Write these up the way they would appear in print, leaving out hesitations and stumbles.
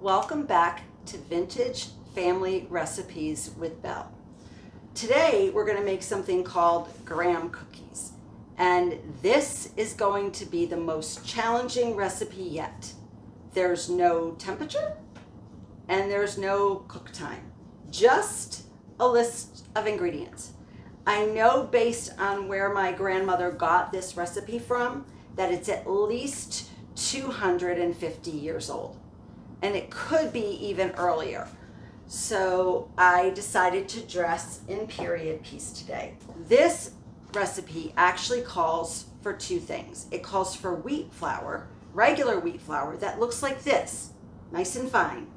Welcome back to Vintage Family Recipes with Belle. Today we're going to make something called Grahm cookies, and this is going to be the most challenging recipe yet. There's no temperature and there's no cook time, just a list of ingredients. I know based on where my grandmother got this recipe from that it's at least 250 years old. And it could be even earlier. So I decided to dress in period piece today. This recipe actually calls for two things. It calls for wheat flour, regular wheat flour that looks like this, nice and fine.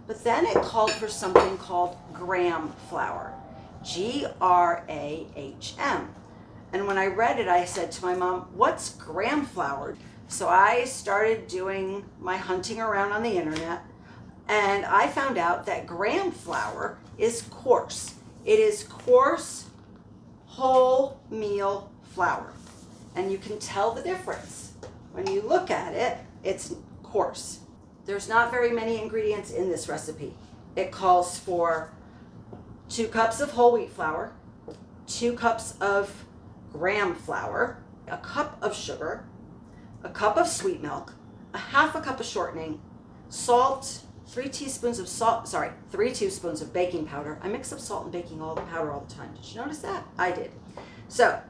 But then it called for something called Grahm flour, Grahm. And when I read it, I said to my mom, "What's Grahm flour?" So I started doing my hunting around on the internet, and I found out that Grahm flour is coarse. It is coarse wholemeal flour. And you can tell the difference. When you look at it, it's coarse. There's not very many ingredients in this recipe. It calls for 2 cups of whole wheat flour, 2 cups of Grahm flour, a cup of sugar, a cup of sweet milk, a half a cup of shortening, salt, 3 teaspoons of baking powder. I mix up salt and baking powder all the time. Did you notice that? I did. So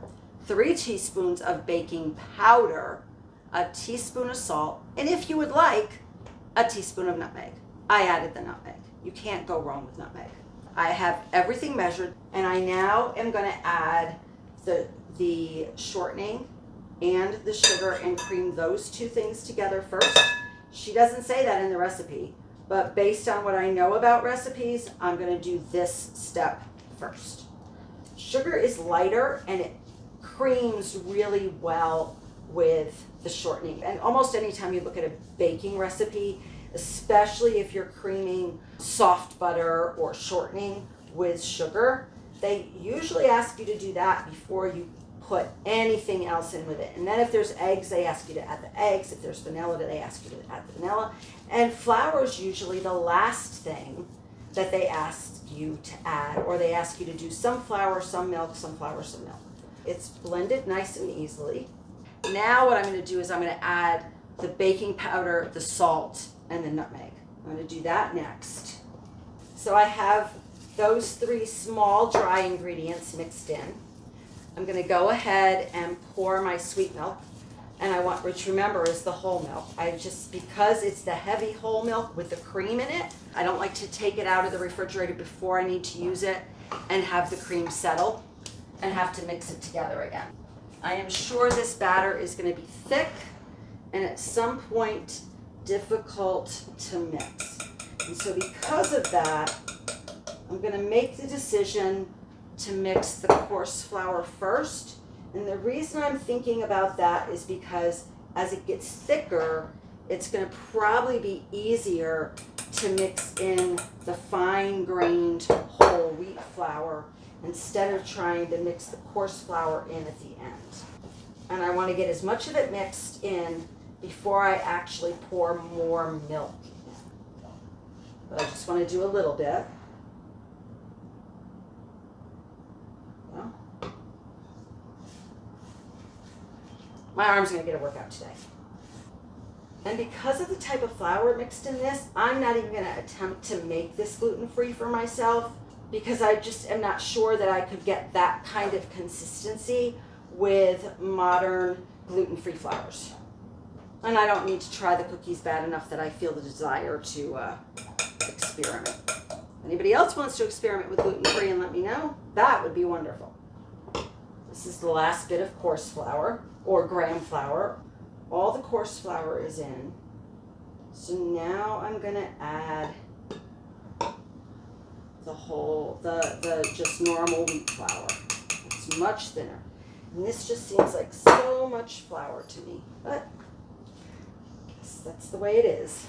3 teaspoons of baking powder, a teaspoon of salt, and if you would like, a teaspoon of nutmeg. I added the nutmeg. You can't go wrong with nutmeg. I have everything measured, and I now am going to add the shortening and the sugar and cream those 2 things together first. She doesn't say that in the recipe, but based on what I know about recipes, I'm going to do this step first. Sugar is lighter and it creams really well with the shortening. And almost anytime you look at a baking recipe, especially if you're creaming soft butter or shortening with sugar, they usually ask you to do that before you put anything else in with it. And then if there's eggs, they ask you to add the eggs. If there's vanilla, they ask you to add the vanilla. And flour is usually the last thing that they ask you to add, or they ask you to do some flour, some milk, some flour, some milk. It's blended nice and easily. Now what I'm going to do is I'm going to add the baking powder, the salt, and the nutmeg. I'm going to do that next. So I have those 3 small dry ingredients mixed in. I'm going to go ahead and pour my sweet milk, and I want, which remember is the whole milk. Because it's the heavy whole milk with the cream in it, I don't like to take it out of the refrigerator before I need to use it and have the cream settle and have to mix it together again. I am sure this batter is going to be thick and at some point difficult to mix. And so because of that, I'm going to make the decision to mix the coarse flour first. And the reason I'm thinking about that is because as it gets thicker, it's going to probably be easier to mix in the fine-grained whole wheat flour instead of trying to mix the coarse flour in at the end. And I want to get as much of it mixed in before I actually pour more milk in. But I just want to do a little bit. Well, my arm's going to get a workout today. And because of the type of flour mixed in this, I'm not even going to attempt to make this gluten-free for myself because I just am not sure that I could get that kind of consistency with modern gluten-free flours. And I don't need to try the cookies bad enough that I feel the desire to experiment. Anybody else wants to experiment with gluten-free and let me know? That would be wonderful. This is the last bit of coarse flour or Grahm flour. All the coarse flour is in. So now I'm going to add the just normal wheat flour. It's much thinner. And this just seems like so much flour to me, but I guess that's the way it is.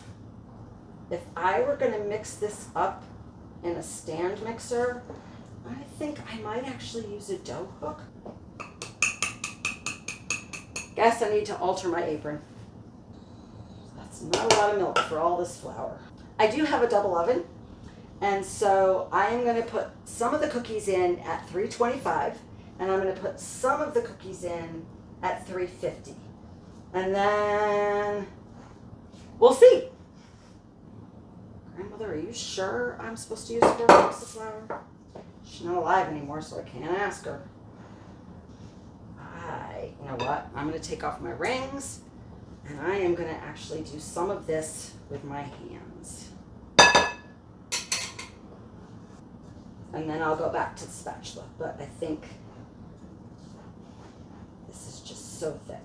If I were going to mix this up in a stand mixer, I think I might actually use a dough hook. Guess I need to alter my apron. That's not a lot of milk for all this flour. I do have a double oven, and so I am going to put some of the cookies in at 325, and I'm going to put some of the cookies in at 350. And then we'll see. Grandmother, are you sure I'm supposed to use 4 cups of flour? She's not alive anymore, so I can't ask her. You know what? I'm going to take off my rings, and I am going to actually do some of this with my hands. And then I'll go back to the spatula, but I think this is just so thick.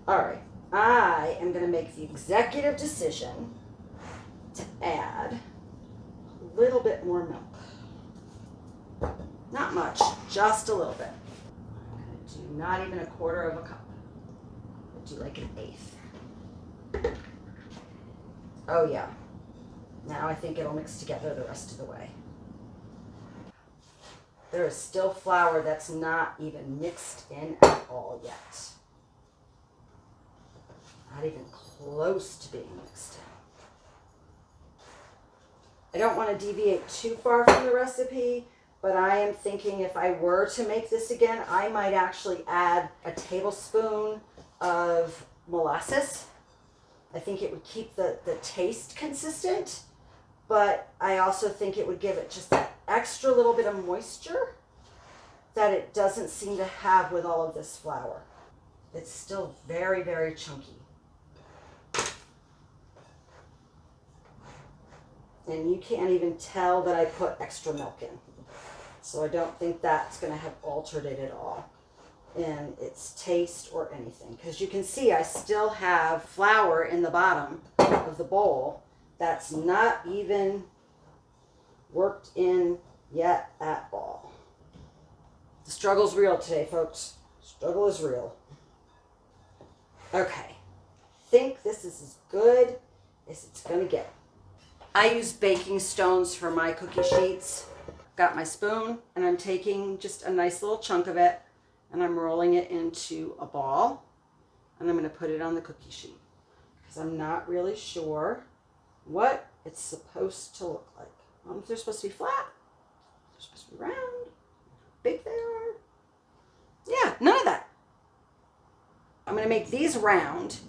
All right, I am going to make the executive decision to add a little bit more milk. Not much, just a little bit. I'm going to do not even a quarter of a cup. I'll do like 1/8. Oh yeah. Now I think it'll mix together the rest of the way. There is still flour that's not even mixed in at all yet. Not even close to being mixed in. I don't want to deviate too far from the recipe, but I am thinking if I were to make this again, I might actually add a tablespoon of molasses. I think it would keep the taste consistent, but I also think it would give it just that extra little bit of moisture that it doesn't seem to have with all of this flour. It's still very, very chunky. And you can't even tell that I put extra milk in. So I don't think that's going to have altered it at all in its taste or anything. Because you can see I still have flour in the bottom of the bowl that's not even worked in yet at all. The struggle's real today, folks. Struggle is real. Okay. I think this is as good as it's going to get. I use baking stones for my cookie sheets. Got my spoon, and I'm taking just a nice little chunk of it, and I'm rolling it into a ball, and I'm going to put it on the cookie sheet because I'm not really sure what it's supposed to look like. I don't know if they're supposed to be flat, they're supposed to be round, how big they are. Yeah, none of that. I'm going to make these round,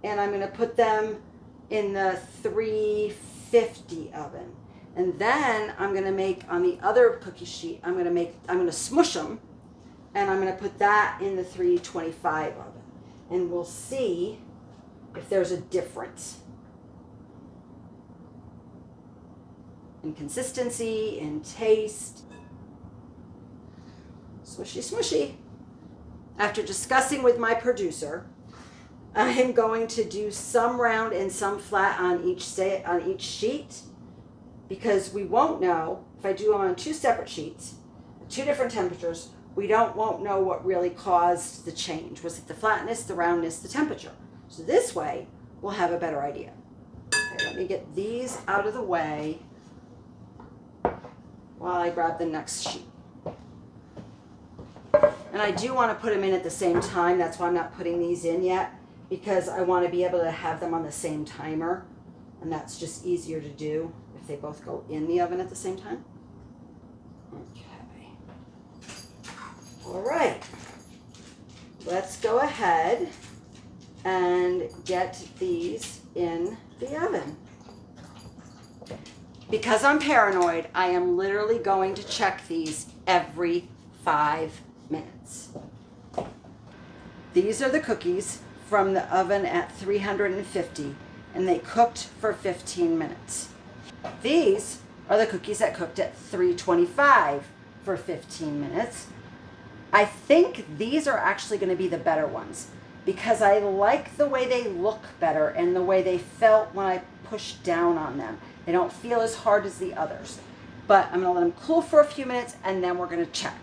and I'm going to put them in the 350 oven. And then I'm going to make on the other cookie sheet, I'm going to smush them, and I'm going to put that in the 325 oven. And we'll see if there's a difference in consistency, in taste. Smushy, smushy. After discussing with my producer, I am going to do some round and some flat on each sheet, because we won't know if I do them on 2 separate sheets, 2 different temperatures. We won't know what really caused the change. Was it the flatness, the roundness, the temperature? So this way, we'll have a better idea. Okay, let me get these out of the way while I grab the next sheet. And I do want to put them in at the same time. That's why I'm not putting these in yet, because I want to be able to have them on the same timer, and that's just easier to do if they both go in the oven at the same time. Okay. All right. Let's go ahead and get these in the oven. Because I'm paranoid, I am literally going to check these every 5 minutes. These are the cookies from the oven at 350, and they cooked for 15 minutes. These are the cookies that cooked at 325 for 15 minutes. I think these are actually going to be the better ones because I like the way they look better and the way they felt when I pushed down on them. They don't feel as hard as the others. But I'm going to let them cool for a few minutes, and then we're going to check.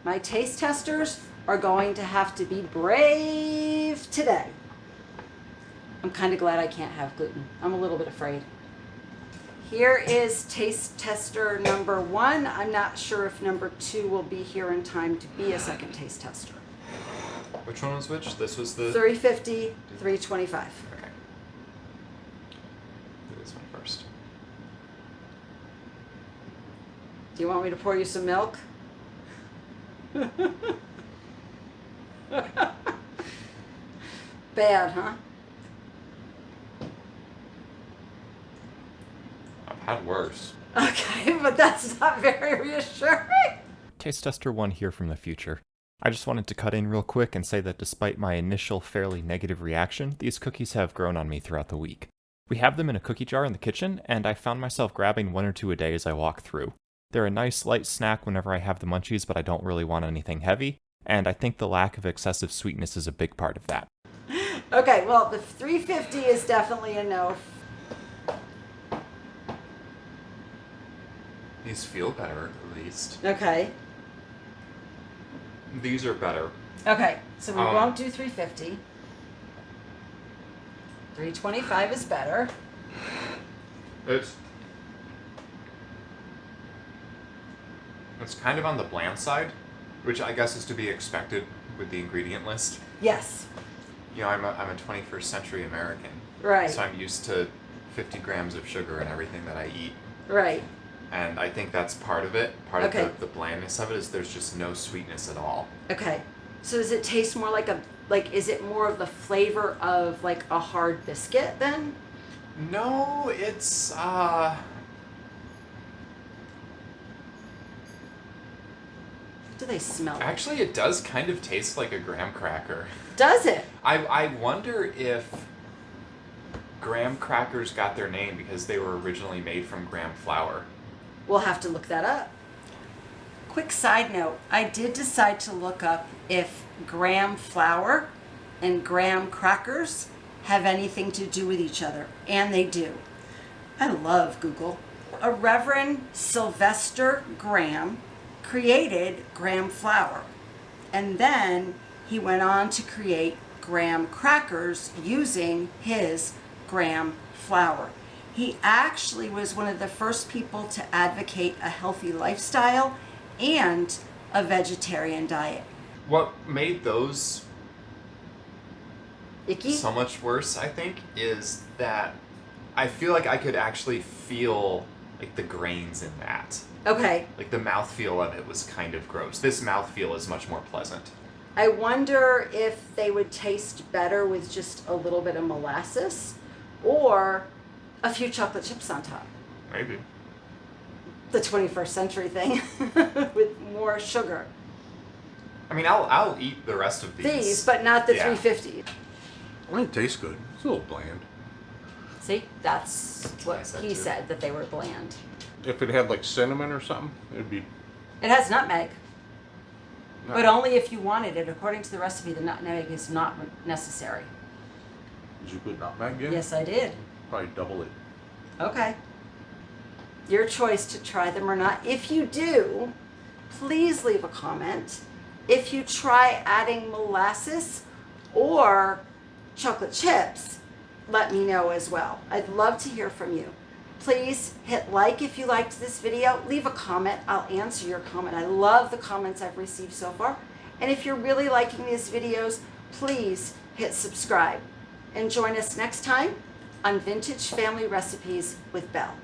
My taste testers are going to have to be brave today. I'm kind of glad I can't have gluten. I'm a little bit afraid. Here is taste tester number 1. I'm not sure if number 2 will be here in time to be a second taste tester. Which one was which? This was the 350, 325. Okay. Do you want me to pour you some milk? Bad, huh? I've had worse. Okay, but that's not very reassuring. Taste Tester 1 here from the future. I just wanted to cut in real quick and say that despite my initial fairly negative reaction, these cookies have grown on me throughout the week. We have them in a cookie jar in the kitchen, and I found myself grabbing 1 or 2 a day as I walk through. They're a nice light snack whenever I have the munchies, but I don't really want anything heavy, and I think the lack of excessive sweetness is a big part of that. Okay, well, the 350 is definitely a no. These feel better, at least. Okay. These are better. Okay, so we won't do 350. 325 is better. It's kind of on the bland side, which I guess is to be expected with the ingredient list. Yes. You know, I'm a 21st century American. Right. So I'm used to 50 grams of sugar in everything that I eat. Right. And I think that's part of it. Part Okay. of the blandness of it is there's just no sweetness at all. Okay. So does it taste more like is it more of the flavor of like a hard biscuit then? No, it's What do they smell like? actually it does kind of taste like a graham cracker. Does it? I wonder if graham crackers got their name because they were originally made from graham flour. We'll have to look that up. Quick side note, I did decide to look up if graham flour and graham crackers have anything to do with each other, and they do. I love Google. A Reverend Sylvester Grahm created graham flour, and then he went on to create graham crackers using his graham flour. He actually was one of the first people to advocate a healthy lifestyle and a vegetarian diet. What made those Icky? so much worse, I think, is that I feel like I could actually feel like the grains in that. Okay. Like the mouthfeel of it was kind of gross. This mouthfeel is much more pleasant. I wonder if they would taste better with just a little bit of molasses or a few chocolate chips on top. Maybe. The 21st century thing with more sugar. I mean, I'll eat the rest of these. These, but not the Yeah. 350. Well, it tastes good. It's a little bland. See, that's what I said he too. said, that they were bland. If it had like cinnamon or something, it'd be. It has nutmeg, Not, but only if you wanted it. According to the recipe, the nutmeg is not necessary. Did you put nutmeg in? Yes, I did. Probably double it. Okay. Your choice to try them or not. If you do, please leave a comment. If you try adding molasses or chocolate chips, let me know as well. I'd love to hear from you. Please hit like if you liked this video. Leave a comment. I'll answer your comment. I love the comments I've received so far. And if you're really liking these videos, please hit subscribe. And join us next time on Vintage Family Recipes with Belle.